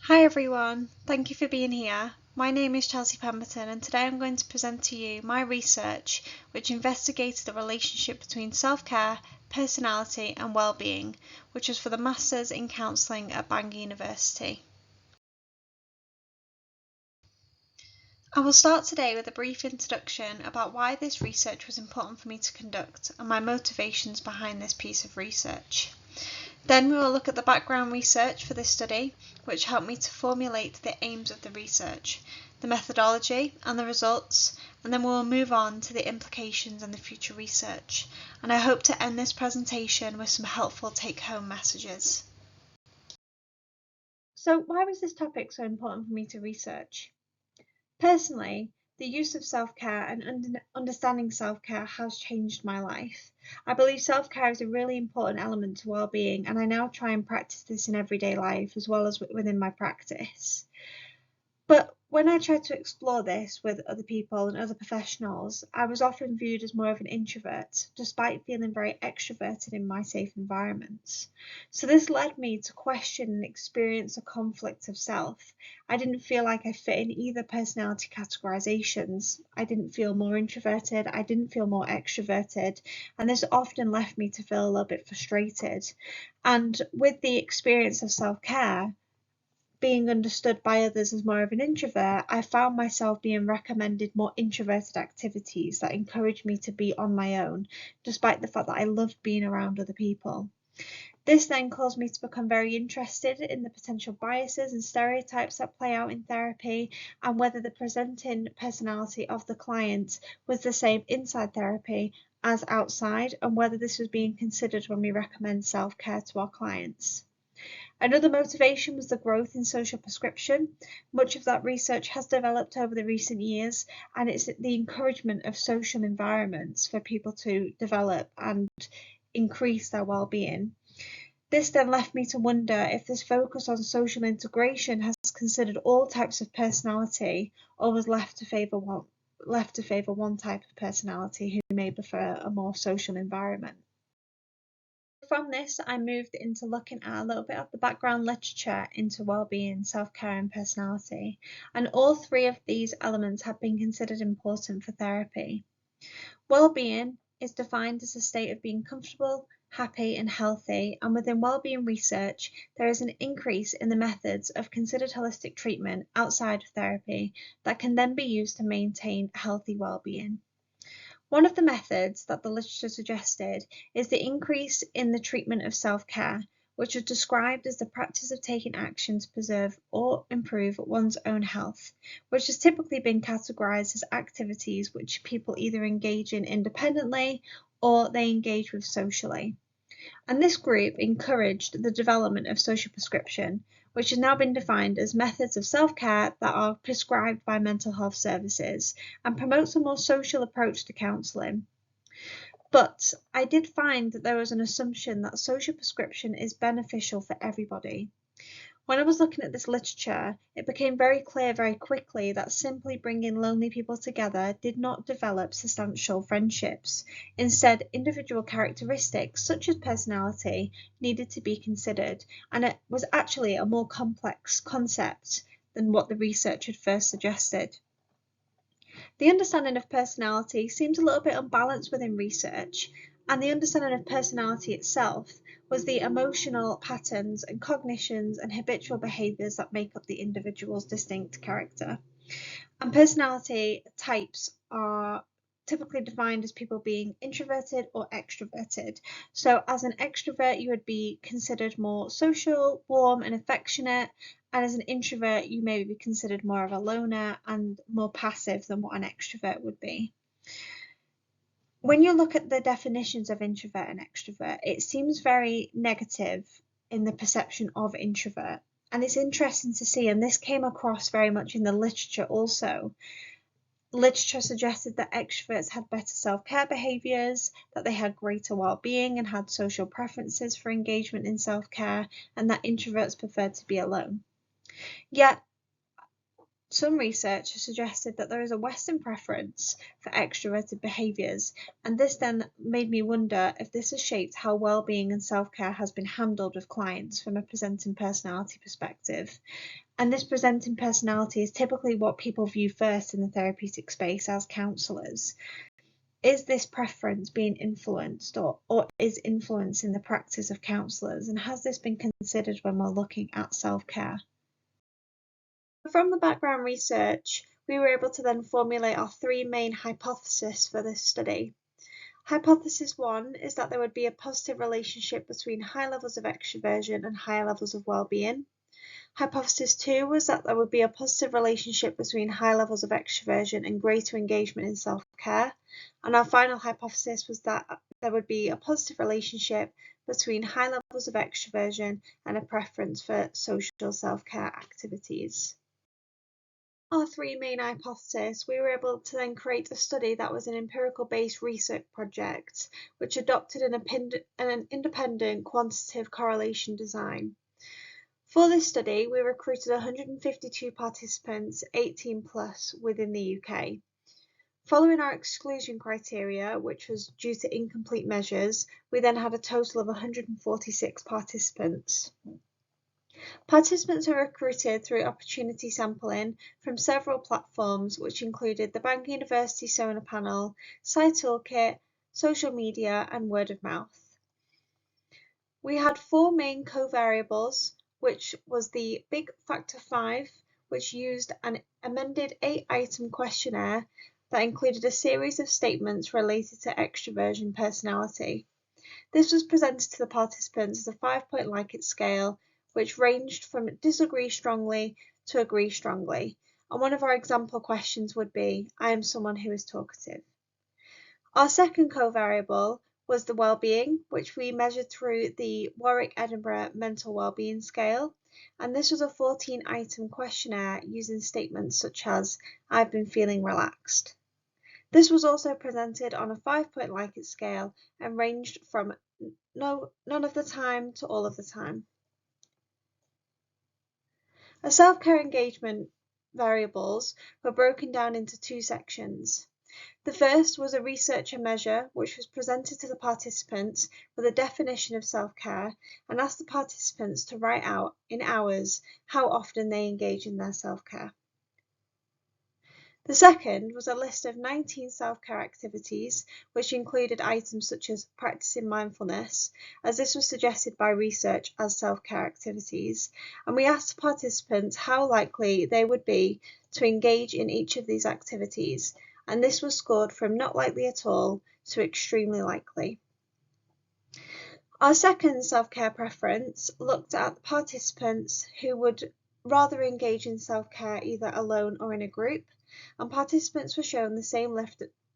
Hi everyone, thank you for being here. My name is Chelsea Pemberton and today I'm going to present to you my research which investigated the relationship between self-care, personality and well-being, which was for the Masters in Counselling at Bangor University. I will start today with a brief introduction about why this research was important for me to conduct and my motivations behind this piece of research. Then we will look at the background research for this study, which helped me to formulate the aims of the research, the methodology and the results, and then we will move on to the implications and the future research. And I hope to end this presentation with some helpful take-home messages. So why was this topic so important for me to research? Personally, the use of self-care and understanding self-care has changed my life. I believe self-care is a really important element to well-being, and I now try and practice this in everyday life as well as within my practice. But when I tried to explore this with other people and other professionals, I was often viewed as more of an introvert, despite feeling very extroverted in my safe environments. So this led me to question and experience a conflict of self. I didn't feel like I fit in either personality categorizations. I didn't feel more introverted, I didn't feel more extroverted, and this often left me to feel a little bit frustrated. And with the experience of self-care, being understood by others as more of an introvert, I found myself being recommended more introverted activities that encouraged me to be on my own, despite the fact that I loved being around other people. This then caused me to become very interested in the potential biases and stereotypes that play out in therapy, and whether the presenting personality of the client was the same inside therapy as outside, and whether this was being considered when we recommend self-care to our clients. Another motivation was the growth in social prescription. Much of that research has developed over the recent years, and it's the encouragement of social environments for people to develop and increase their well-being. This then left me to wonder if this focus on social integration has considered all types of personality, or was left to favour one type of personality who may prefer a more social environment. From this, I moved into looking at a little bit of the background literature into well-being, self-care and personality, and all three of these elements have been considered important for therapy. Well-being is defined as a state of being comfortable, happy and healthy, and within well-being research, there is an increase in the methods of considered holistic treatment outside of therapy that can then be used to maintain healthy well-being. One of the methods that the literature suggested is the increase in the treatment of self-care, which was described as the practice of taking action to preserve or improve one's own health, which has typically been categorized as activities which people either engage in independently or they engage with socially. And this group encouraged the development of social prescription, which has now been defined as methods of self-care that are prescribed by mental health services and promotes a more social approach to counselling. But I did find that there was an assumption that social prescription is beneficial for everybody. When I was looking at this literature, it became very clear very quickly that simply bringing lonely people together did not develop substantial friendships. Instead, individual characteristics such as personality needed to be considered, and it was actually a more complex concept than what the research had first suggested. The understanding of personality seems a little bit unbalanced within research, and the understanding of personality itself was the emotional patterns and cognitions and habitual behaviours that make up the individual's distinct character. And personality types are typically defined as people being introverted or extroverted. So as an extrovert, you would be considered more social, warm and affectionate, and as an introvert, you may be considered more of a loner and more passive than what an extrovert would be. When you look at the definitions of introvert and extrovert, it seems very negative in the perception of introvert. And it's interesting to see, and this came across very much in the literature also. Literature suggested that extroverts had better self-care behaviours, that they had greater well-being and had social preferences for engagement in self-care, and that introverts preferred to be alone. Yet, Some research has suggested that there is a Western preference for extroverted behaviours, and this then made me wonder if this has shaped how well-being and self-care has been handled with clients from a presenting personality perspective. And this presenting personality is typically what people view first in the therapeutic space as counsellors. Is this preference being influenced or is influencing the practice of counsellors, and has this been considered when we're looking at self-care? From the background research, we were able to then formulate our three main hypotheses for this study. Hypothesis 1 is that there would be a positive relationship between high levels of extroversion and higher levels of well-being. Hypothesis 2 was that there would be a positive relationship between high levels of extroversion and greater engagement in self-care. And our final hypothesis was that there would be a positive relationship between high levels of extroversion and a preference for social self-care activities. Our three main hypotheses, we were able to then create a study that was an empirical-based research project, which adopted an independent quantitative correlation design. For this study, we recruited 152 participants, 18 plus, within the UK. Following our exclusion criteria, which was due to incomplete measures, we then had a total of 146 participants. Participants are recruited through opportunity sampling from several platforms, which included the Bangor University Sona Panel, SciToolkit, social media, and word of mouth. We had four main covariables, which was the Big Factor 5, which used an amended 8-item questionnaire that included a series of statements related to extroversion personality. This was presented to the participants as a 5-point Likert scale, which ranged from disagree strongly to agree strongly. And one of our example questions would be, I am someone who is talkative. Our second covariable was the well-being, which we measured through the Warwick-Edinburgh Mental Wellbeing Scale. And this was a 14-item questionnaire using statements such as, I've been feeling relaxed. This was also presented on a 5-point Likert scale and ranged from none of the time to all of the time. Our self-care engagement variables were broken down into two sections. The first was a researcher measure, which was presented to the participants with a definition of self-care and asked the participants to write out in hours how often they engage in their self-care. The second was a list of 19 self-care activities, which included items such as practicing mindfulness, as this was suggested by research as self-care activities, and we asked participants how likely they would be to engage in each of these activities, and this was scored from not likely at all to extremely likely. Our second self-care preference looked at participants who would rather engage in self-care either alone or in a group, and participants were shown the same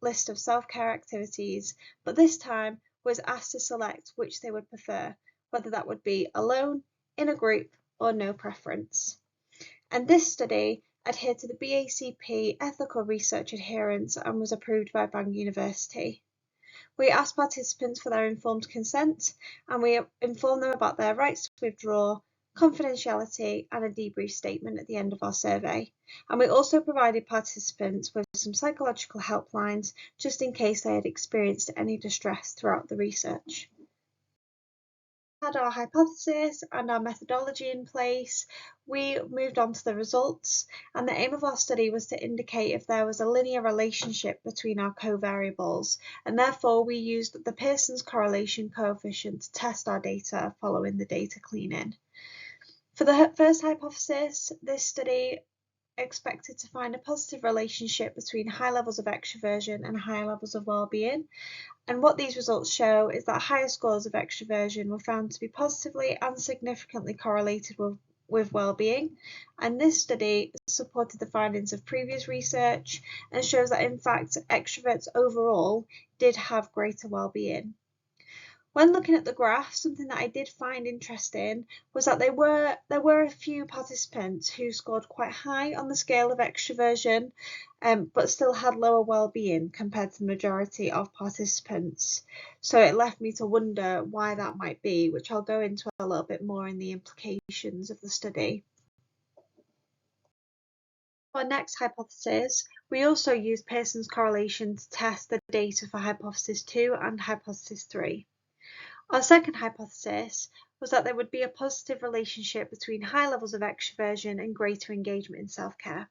list of self-care activities, but this time was asked to select which they would prefer, whether that would be alone, in a group, or no preference. And this study adhered to the BACP ethical research adherence and was approved by Bangor University. We asked participants for their informed consent, and we informed them about their rights to withdraw, confidentiality, and a debrief statement at the end of our survey. And we also provided participants with some psychological helplines just in case they had experienced any distress throughout the research. We had our hypothesis and our methodology in place. We moved on to the results, and the aim of our study was to indicate if there was a linear relationship between our covariables, and therefore we used the Pearson's correlation coefficient to test our data following the data cleaning. For the first hypothesis, this study expected to find a positive relationship between high levels of extroversion and high levels of well-being. And what these results show is that higher scores of extroversion were found to be positively and significantly correlated with well-being. And this study supported the findings of previous research and shows that in fact extroverts overall did have greater well-being. When looking at the graph, something that I did find interesting was that there were a few participants who scored quite high on the scale of extroversion, but still had lower well-being compared to the majority of participants. So it left me to wonder why that might be, which I'll go into a little bit more in the implications of the study. For our next hypothesis, we also used Pearson's correlation to test the data for hypothesis 2 and hypothesis 3. Our second hypothesis was that there would be a positive relationship between high levels of extroversion and greater engagement in self-care.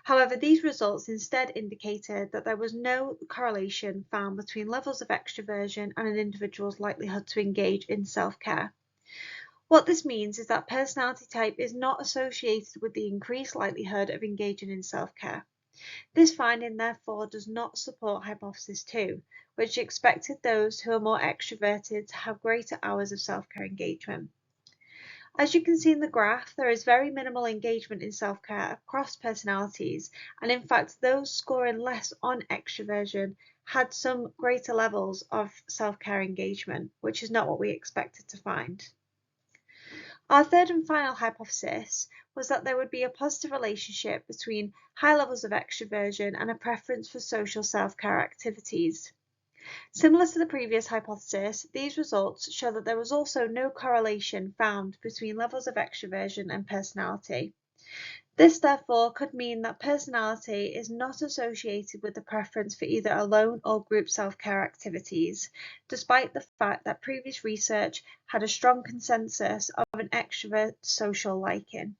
However, these results instead indicated that there was no correlation found between levels of extroversion and an individual's likelihood to engage in self-care. What this means is that personality type is not associated with the increased likelihood of engaging in self-care. This finding therefore does not support hypothesis 2, which expected those who are more extroverted to have greater hours of self-care engagement. As you can see in the graph, there is very minimal engagement in self-care across personalities, and in fact those scoring less on extroversion had some greater levels of self-care engagement, which is not what we expected to find. Our third and final hypothesis was that there would be a positive relationship between high levels of extroversion and a preference for social self-care activities. Similar to the previous hypothesis, these results show that there was also no correlation found between levels of extroversion and personality. This therefore could mean that personality is not associated with the preference for either alone or group self-care activities, despite the fact that previous research had a strong consensus of an extrovert social liking.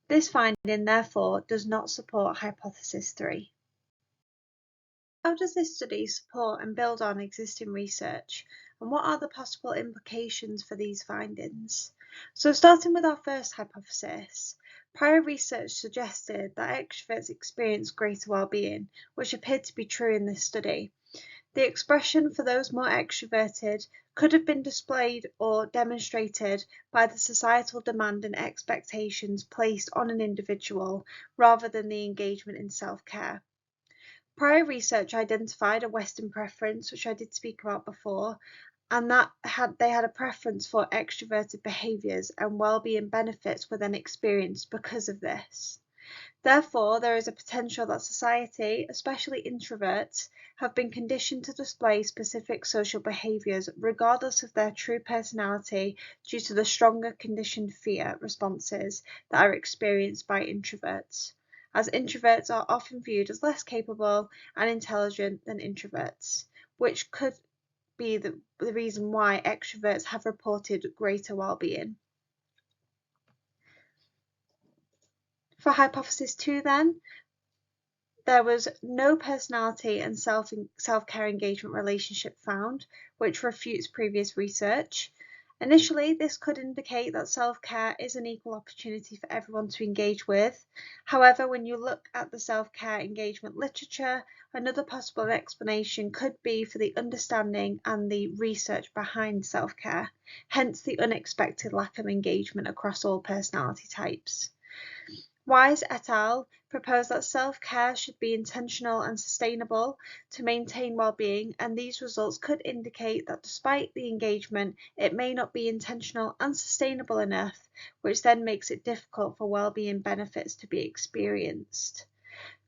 This finding therefore does not support hypothesis 3. How does this study support and build on existing research, and what are the possible implications for these findings? So starting with our first hypothesis, prior research suggested that extroverts experience greater well-being, which appeared to be true in this study. The expression for those more extroverted could have been displayed or demonstrated by the societal demand and expectations placed on an individual rather than the engagement in self-care. Prior research identified a Western preference, which I did speak about before, and they had a preference for extroverted behaviours, and well-being benefits were then experienced because of this. Therefore, there is a potential that society, especially introverts, have been conditioned to display specific social behaviours regardless of their true personality due to the stronger conditioned fear responses that are experienced by introverts, as introverts are often viewed as less capable and intelligent than introverts, which could be the reason why extroverts have reported greater well-being. For hypothesis 2 then, there was no personality and self-care engagement relationship found, which refutes previous research. Initially, this could indicate that self-care is an equal opportunity for everyone to engage with. However, when you look at the self-care engagement literature, another possible explanation could be for the understanding and the research behind self-care, hence the unexpected lack of engagement across all personality types. Wise et al. Propose that self-care should be intentional and sustainable to maintain well-being, and these results could indicate that despite the engagement, it may not be intentional and sustainable enough, which then makes it difficult for well-being benefits to be experienced.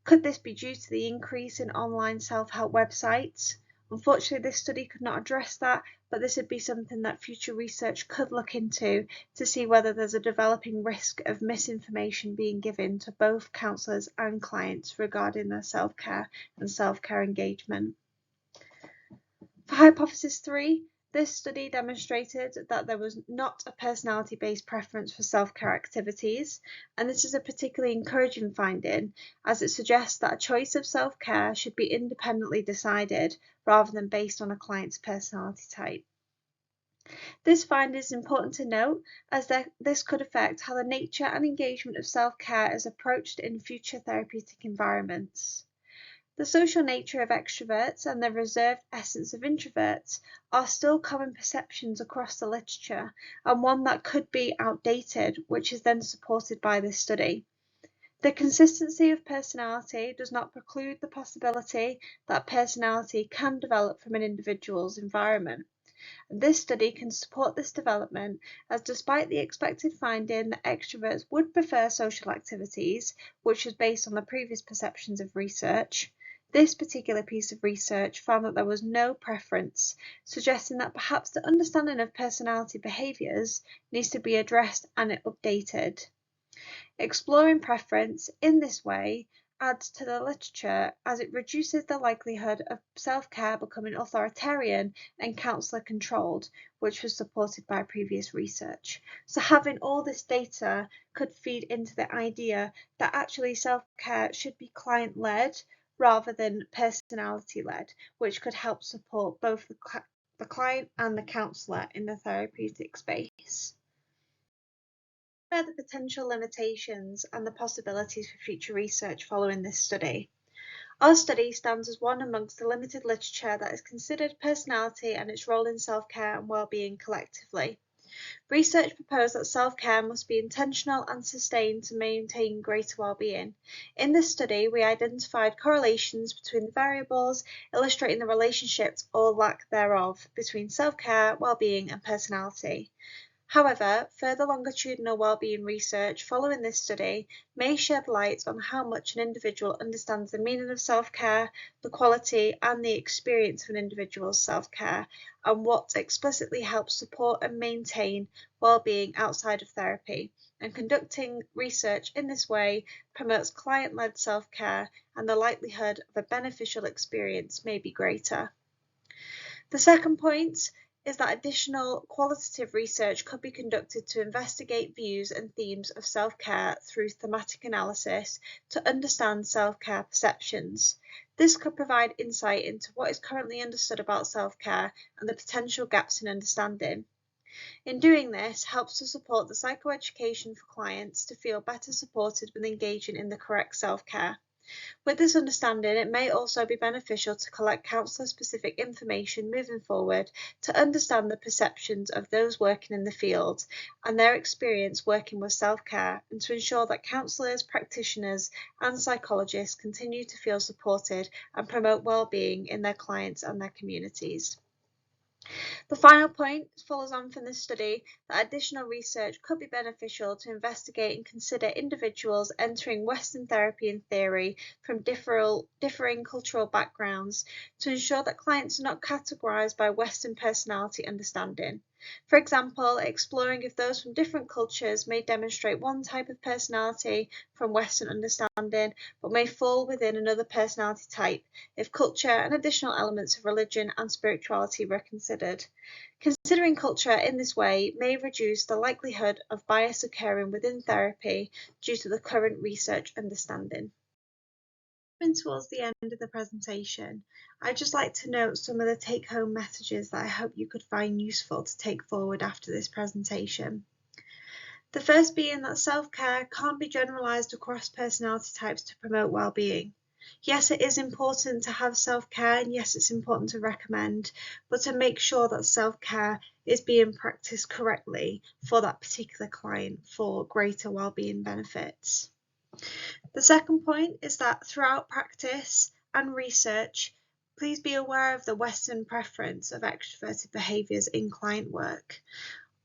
Could this be due to the increase in online self-help websites? Unfortunately, this study could not address that, but this would be something that future research could look into to see whether there's a developing risk of misinformation being given to both counsellors and clients regarding their self-care and self-care engagement. For hypothesis 3, this study demonstrated that there was not a personality-based preference for self-care activities, and this is a particularly encouraging finding as it suggests that a choice of self-care should be independently decided rather than based on a client's personality type. This finding is important to note as this could affect how the nature and engagement of self-care is approached in future therapeutic environments. The social nature of extroverts and the reserved essence of introverts are still common perceptions across the literature, and one that could be outdated, which is then supported by this study. The consistency of personality does not preclude the possibility that personality can develop from an individual's environment. This study can support this development, as despite the expected finding that extroverts would prefer social activities, which was based on the previous perceptions of research, this particular piece of research found that there was no preference, suggesting that perhaps the understanding of personality behaviours needs to be addressed and updated. Exploring preference in this way adds to the literature as it reduces the likelihood of self-care becoming authoritarian and counsellor controlled, which was supported by previous research. So having all this data could feed into the idea that actually self-care should be client-led rather than personality-led, which could help support both the client and the counsellor in the therapeutic space. The potential limitations and the possibilities for future research following this study. Our study stands as one amongst the limited literature that has considered personality and its role in self-care and well-being collectively. Research proposed that self-care must be intentional and sustained to maintain greater well-being. In this study, we identified correlations between the variables, illustrating the relationships or lack thereof between self-care, well-being, and personality. However, further longitudinal well-being research following this study may shed light on how much an individual understands the meaning of self-care, the quality and the experience of an individual's self-care, and what explicitly helps support and maintain well-being outside of therapy. And conducting research in this way promotes client-led self-care, and the likelihood of a beneficial experience may be greater. The second point is that additional qualitative research could be conducted to investigate views and themes of self-care through thematic analysis to understand self-care perceptions. This could provide insight into what is currently understood about self-care and the potential gaps in understanding. In doing this, helps to support the psychoeducation for clients to feel better supported with engaging in the correct self-care. With this understanding, it may also be beneficial to collect counsellor-specific information moving forward to understand the perceptions of those working in the field and their experience working with self-care, and to ensure that counsellors, practitioners and psychologists continue to feel supported and promote well-being in their clients and their communities. The final point follows on from this study that additional research could be beneficial to investigate and consider individuals entering Western therapy and theory from differing cultural backgrounds to ensure that clients are not categorised by Western personality understanding. For example, exploring if those from different cultures may demonstrate one type of personality from Western understanding, but may fall within another personality type if culture and additional elements of religion and spirituality were considered. Considering culture in this way may reduce the likelihood of bias occurring within therapy due to the current research understanding. Towards the end of the presentation, I'd just like to note some of the take-home messages that I hope you could find useful to take forward after this presentation. The first being that self-care can't be generalised across personality types to promote well-being. Yes, it is important to have self-care, and yes, it's important to recommend, but to make sure that self-care is being practiced correctly for that particular client for greater well-being benefits. The second point is that throughout practice and research, please be aware of the Western preference of extroverted behaviours in client work.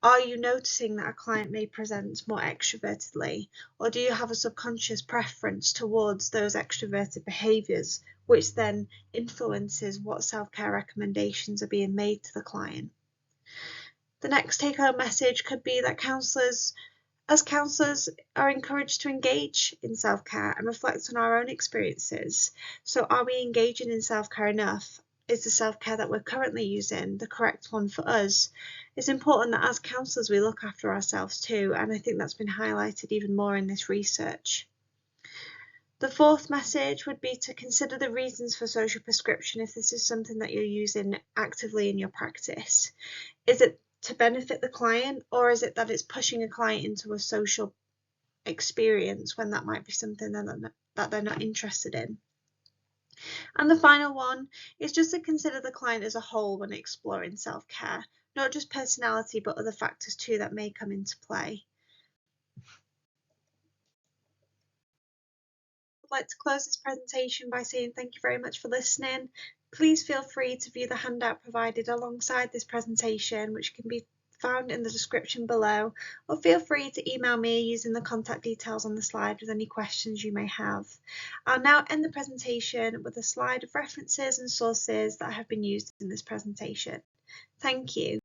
Are you noticing that a client may present more extrovertedly, or do you have a subconscious preference towards those extroverted behaviours, which then influences what self-care recommendations are being made to the client? The next take-home message could be that counsellors are encouraged to engage in self-care and reflect on our own experiences. So are we engaging in self-care enough? Is the self-care that we're currently using the correct one for us? It's important that as counsellors we look after ourselves too, and I think that's been highlighted even more in this research. The fourth message would be to consider the reasons for social prescription if this is something that you're using actively in your practice. Is it to benefit the client, or is it that it's pushing a client into a social experience when that might be something that they're not interested in? And the final one is just to consider the client as a whole when exploring self-care, not just personality but other factors too that may come into play. I'd like to close this presentation by saying thank you very much for listening. Please feel free to view the handout provided alongside this presentation, which can be found in the description below, or feel free to email me using the contact details on the slide with any questions you may have. I'll now end the presentation with a slide of references and sources that have been used in this presentation. Thank you.